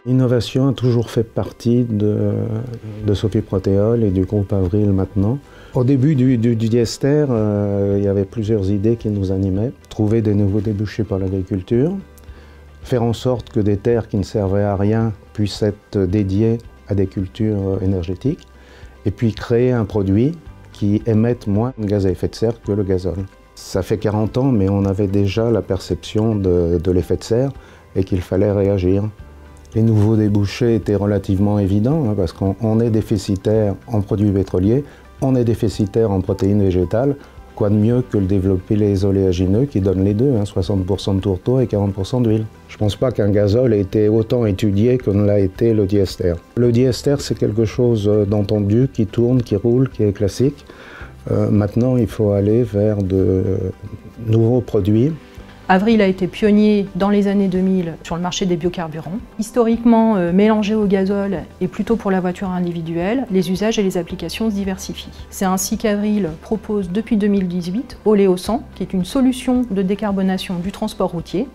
L'innovation a toujours fait partie de Sophie Protéol et du groupe Avril maintenant. Au début du diester, il y avait plusieurs idées qui nous animaient. Trouver des nouveaux débouchés pour l'agriculture, faire en sorte que des terres qui ne servaient à rien puissent être dédiées à des cultures énergétiques, et puis créer un produit qui émette moins de gaz à effet de serre que le gazole. Ça fait 40 ans, mais on avait déjà la perception de l'effet de serre et qu'il fallait réagir. Les nouveaux débouchés étaient relativement évidents, parce qu'on est déficitaire en produits pétroliers, on est déficitaire en protéines végétales. Quoi de mieux que le développer les oléagineux qui donnent les deux, 60% de tourteau et 40% d'huile. Je ne pense pas qu'un gazole ait été autant étudié que ne l'a été le diester. Le diester, c'est quelque chose d'entendu, qui tourne, qui roule, qui est classique. Maintenant, il faut aller vers de nouveaux produits. Avril a été pionnier dans les années 2000 sur le marché des biocarburants. Historiquement mélangé au gazole et plutôt pour la voiture individuelle, les usages et les applications se diversifient. C'est ainsi qu'Avril propose depuis 2018 Oléo 100, qui est une solution de décarbonation du transport routier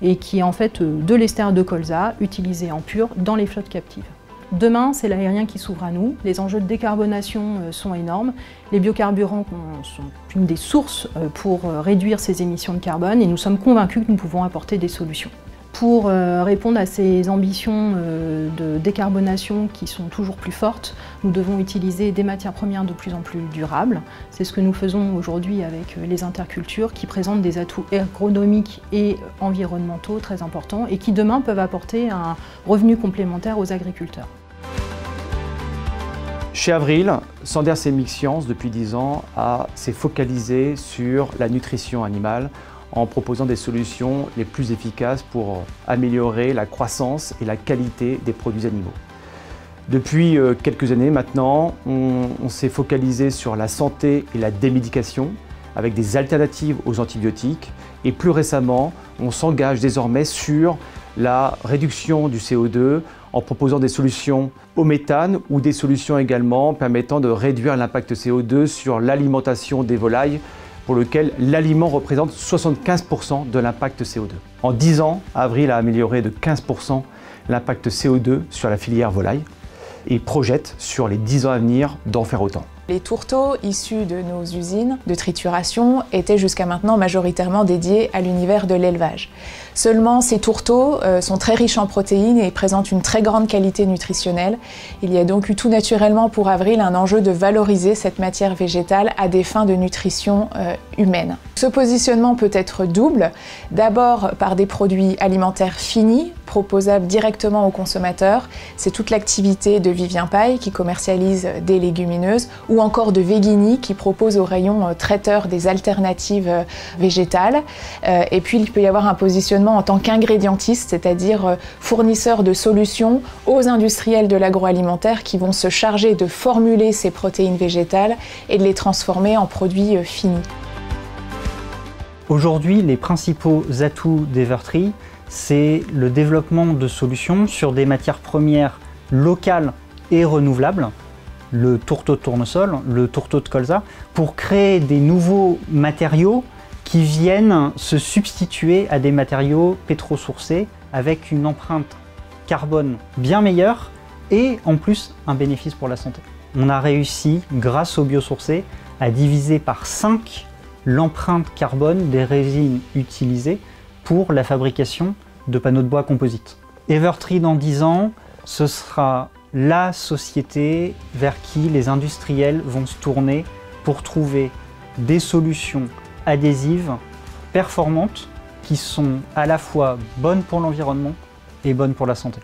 et qui est en fait de l'ester de colza utilisé en pur dans les flottes captives. Demain, c'est l'aérien qui s'ouvre à nous. Les enjeux de décarbonation sont énormes. Les biocarburants sont une des sources pour réduire ces émissions de carbone et nous sommes convaincus que nous pouvons apporter des solutions. Pour répondre à ces ambitions de décarbonation qui sont toujours plus fortes, nous devons utiliser des matières premières de plus en plus durables. C'est ce que nous faisons aujourd'hui avec les intercultures qui présentent des atouts ergonomiques et environnementaux très importants et qui demain peuvent apporter un revenu complémentaire aux agriculteurs. Chez Avril, Sanders Chemic Science, depuis 10 ans, s'est focalisé sur la nutrition animale en proposant des solutions les plus efficaces pour améliorer la croissance et la qualité des produits animaux. Depuis quelques années maintenant, on s'est focalisé sur la santé et la démédication avec des alternatives aux antibiotiques et plus récemment, on s'engage désormais sur la réduction du CO2 en proposant des solutions au méthane ou des solutions également permettant de réduire l'impact CO2 sur l'alimentation des volailles pour lequel l'aliment représente 75% de l'impact CO2. En 10 ans, Avril a amélioré de 15% l'impact CO2 sur la filière volaille et projette sur les 10 ans à venir d'en faire autant. Les tourteaux issus de nos usines de trituration étaient jusqu'à maintenant majoritairement dédiés à l'univers de l'élevage. Seulement, ces tourteaux sont très riches en protéines et présentent une très grande qualité nutritionnelle. Il y a donc eu tout naturellement pour Avril un enjeu de valoriser cette matière végétale à des fins de nutrition humaine. Ce positionnement peut être double, d'abord par des produits alimentaires finis, proposables directement aux consommateurs. C'est toute l'activité de Vivien Paille qui commercialise des légumineuses, ou encore de Veghini qui propose au rayon traiteur des alternatives végétales. Et puis il peut y avoir un positionnement en tant qu'ingrédientiste, c'est-à-dire fournisseur de solutions aux industriels de l'agroalimentaire qui vont se charger de formuler ces protéines végétales et de les transformer en produits finis. Aujourd'hui, les principaux atouts d'Evertree, c'est le développement de solutions sur des matières premières locales et renouvelables, le tourteau de tournesol, le tourteau de colza, pour créer des nouveaux matériaux qui viennent se substituer à des matériaux pétro-sourcés avec une empreinte carbone bien meilleure et en plus un bénéfice pour la santé. On a réussi, grâce aux biosourcés, à diviser par 5 l'empreinte carbone des résines utilisées pour la fabrication de panneaux de bois composites. Evertree dans 10 ans, ce sera la société vers qui les industriels vont se tourner pour trouver des solutions adhésives performantes qui sont à la fois bonnes pour l'environnement et bonnes pour la santé.